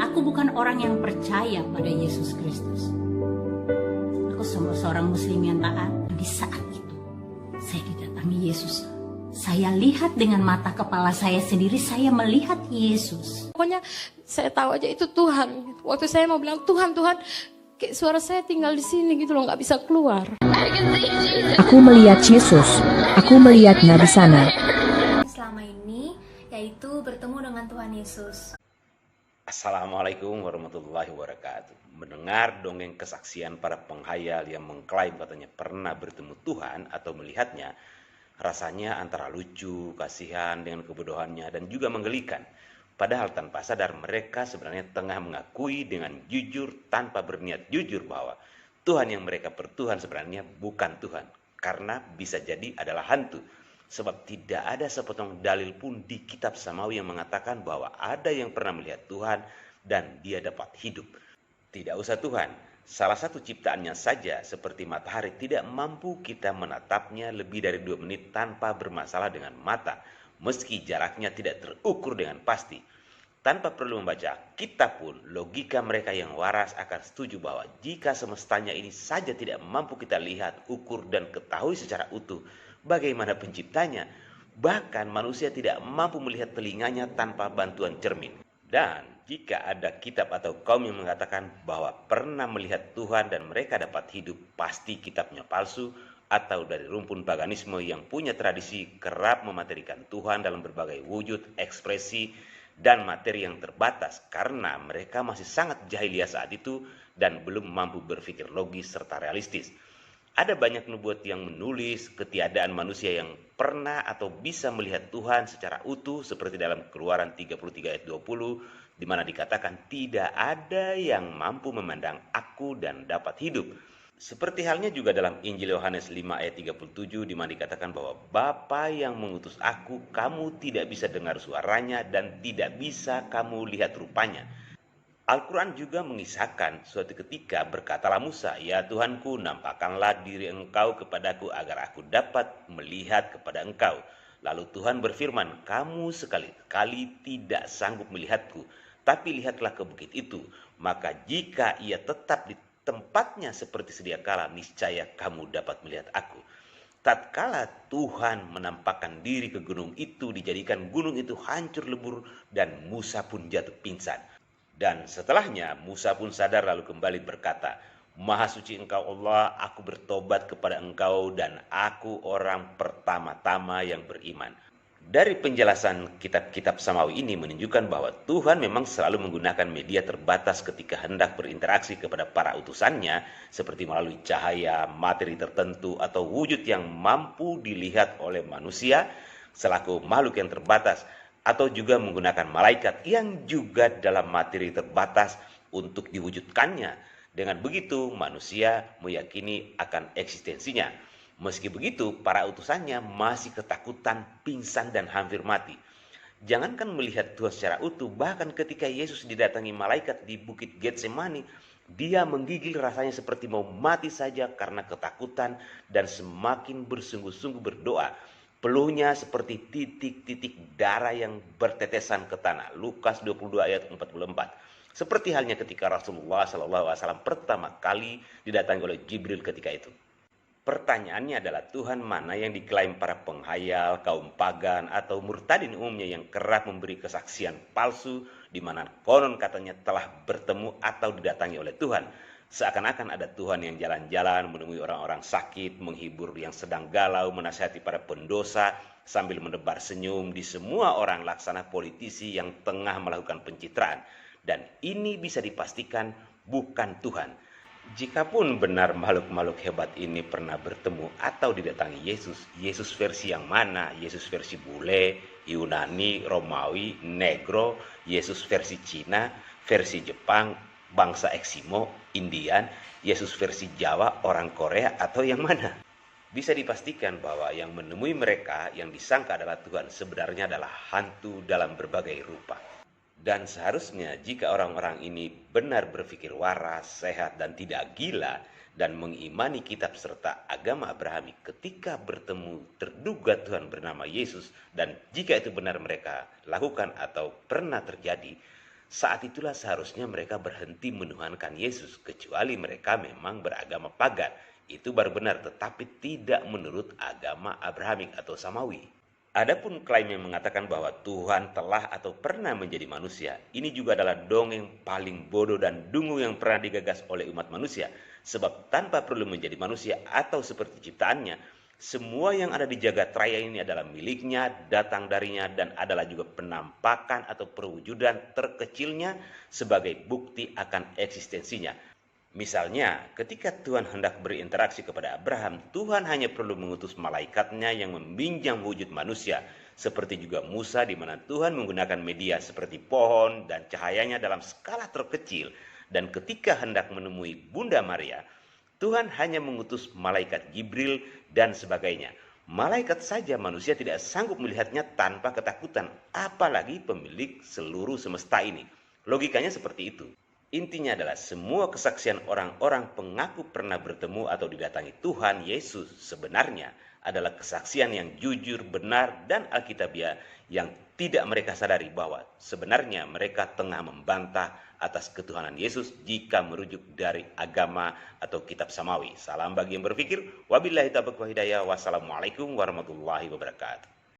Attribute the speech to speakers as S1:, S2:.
S1: Aku bukan orang yang percaya pada Yesus Kristus. Aku seorang muslim yang taat. Di saat itu, saya didatangi Yesus. Saya lihat dengan mata kepala saya sendiri, saya melihat Yesus.
S2: Pokoknya saya tahu aja itu Tuhan. Waktu saya mau bilang Tuhan, kayak suara saya tinggal di sini gitu loh, nggak bisa keluar.
S3: Aku melihat Yesus, aku melihat Nabi sana.
S4: Selama ini, yaitu bertemu dengan Tuhan Yesus.
S5: Assalamualaikum warahmatullahi wabarakatuh. Mendengar dongeng kesaksian para penghayal yang mengklaim katanya pernah bertemu Tuhan atau melihatnya, rasanya antara lucu, kasihan dengan kebodohannya, dan juga menggelikan. Padahal tanpa sadar mereka sebenarnya tengah mengakui dengan jujur tanpa berniat jujur bahwa Tuhan yang mereka pertuhan sebenarnya bukan Tuhan. Karena bisa jadi adalah hantu. Sebab tidak ada sepotong dalil pun di kitab samawi yang mengatakan bahwa ada yang pernah melihat Tuhan dan dia dapat hidup. Tidak usah Tuhan, salah satu ciptaannya saja seperti matahari tidak mampu kita menatapnya lebih dari 2 menit tanpa bermasalah dengan mata, meski jaraknya tidak terukur dengan pasti. Tanpa perlu membaca kitab pun, logika mereka yang waras akan setuju bahwa jika semestanya ini saja tidak mampu kita lihat, ukur, dan ketahui secara utuh, bagaimana penciptanya? Bahkan manusia tidak mampu melihat telinganya tanpa bantuan cermin. Dan jika ada kitab atau kaum yang mengatakan bahwa pernah melihat Tuhan dan mereka dapat hidup, pasti kitabnya palsu atau dari rumpun paganisme yang punya tradisi kerap mematerikan Tuhan dalam berbagai wujud, ekspresi, dan materi yang terbatas karena mereka masih sangat jahiliyah saat itu dan belum mampu berpikir logis serta realistis. Ada banyak nubuat yang menulis ketiadaan manusia yang pernah atau bisa melihat Tuhan secara utuh seperti dalam Keluaran 33 ayat 20 di mana dikatakan tidak ada yang mampu memandang aku dan dapat hidup. Seperti halnya juga dalam Injil Yohanes 5 ayat 37 di mana dikatakan bahwa Bapa yang mengutus aku, kamu tidak bisa dengar suaranya dan tidak bisa kamu lihat rupanya. Al-Quran juga mengisahkan suatu ketika berkatalah Musa, ya Tuhanku, nampakkanlah diri engkau kepadaku agar aku dapat melihat kepada engkau. Lalu Tuhan berfirman, kamu sekali-kali tidak sanggup melihatku, tapi lihatlah ke bukit itu. Maka jika ia tetap di tempatnya seperti sedia kala, niscaya kamu dapat melihat aku. Tatkala Tuhan menampakkan diri ke gunung itu, dijadikan gunung itu hancur lebur dan Musa pun jatuh pingsan. Dan setelahnya Musa pun sadar lalu kembali berkata, Maha suci engkau Allah, aku bertobat kepada engkau dan aku orang pertama-tama yang beriman. Dari penjelasan kitab-kitab samawi ini menunjukkan bahwa Tuhan memang selalu menggunakan media terbatas ketika hendak berinteraksi kepada para utusannya seperti melalui cahaya, materi tertentu atau wujud yang mampu dilihat oleh manusia selaku makhluk yang terbatas, atau juga menggunakan malaikat yang juga dalam materi terbatas untuk diwujudkannya. Dengan begitu manusia meyakini akan eksistensinya. Meski begitu para utusannya masih ketakutan, pingsan dan hampir mati. Jangankan melihat Tuhan secara utuh, bahkan ketika Yesus didatangi malaikat di bukit Getsemani, dia menggigil rasanya seperti mau mati saja karena ketakutan dan semakin bersungguh-sungguh berdoa. Peluhnya seperti titik-titik darah yang bertetesan ke tanah. Lukas 22 ayat 44. Seperti halnya ketika Rasulullah SAW pertama kali didatangi oleh Jibril ketika itu. Pertanyaannya adalah Tuhan mana yang diklaim para penghayal, kaum pagan, atau murtadin umumnya yang kerap memberi kesaksian palsu di mana konon katanya telah bertemu atau didatangi oleh Tuhan. Seakan-akan ada Tuhan yang jalan-jalan menemui orang-orang sakit, menghibur yang sedang galau, menasihati para pendosa, sambil menebar senyum di semua orang laksana politisi yang tengah melakukan pencitraan. Dan ini bisa dipastikan bukan Tuhan. Jikapun benar makhluk-makhluk hebat ini pernah bertemu atau didatangi Yesus, Yesus versi yang mana? Yesus versi bule, Yunani, Romawi, Negro, Yesus versi Cina, versi Jepang, bangsa Eskimo, Indian, Yesus versi Jawa, orang Korea, atau yang mana? Bisa dipastikan bahwa yang menemui mereka yang disangka adalah Tuhan sebenarnya adalah hantu dalam berbagai rupa. Dan seharusnya jika orang-orang ini benar berpikir waras, sehat, dan tidak gila, dan mengimani kitab serta agama Abrahami ketika bertemu terduga Tuhan bernama Yesus, dan jika itu benar mereka lakukan atau pernah terjadi, saat itulah seharusnya mereka berhenti menuhankan Yesus, kecuali mereka memang beragama pagan. Itu baru benar, tetapi tidak menurut agama Abrahamik atau Samawi. Adapun klaim yang mengatakan bahwa Tuhan telah atau pernah menjadi manusia, ini juga adalah dongeng paling bodoh dan dungu yang pernah digagas oleh umat manusia. Sebab tanpa perlu menjadi manusia atau seperti ciptaannya, semua yang ada di jagat raya ini adalah miliknya, datang darinya, dan adalah juga penampakan atau perwujudan terkecilnya sebagai bukti akan eksistensinya. Misalnya, ketika Tuhan hendak berinteraksi kepada Abraham, Tuhan hanya perlu mengutus malaikatnya yang membinjam wujud manusia, seperti juga Musa di mana Tuhan menggunakan media seperti pohon dan cahayanya dalam skala terkecil, dan ketika hendak menemui Bunda Maria, Tuhan hanya mengutus malaikat Jibril dan sebagainya. Malaikat saja manusia tidak sanggup melihatnya tanpa ketakutan, apalagi pemilik seluruh semesta ini. Logikanya seperti itu. Intinya adalah semua kesaksian orang-orang pengaku pernah bertemu atau didatangi Tuhan Yesus sebenarnya adalah kesaksian yang jujur, benar, dan alkitabiah yang tidak mereka sadari bahwa sebenarnya mereka tengah membantah atas ketuhanan Yesus jika merujuk dari agama atau kitab samawi. Salam bagi yang berpikir. Wabillahi taufiq wal hidayah. Wassalamualaikum warahmatullahi wabarakatuh.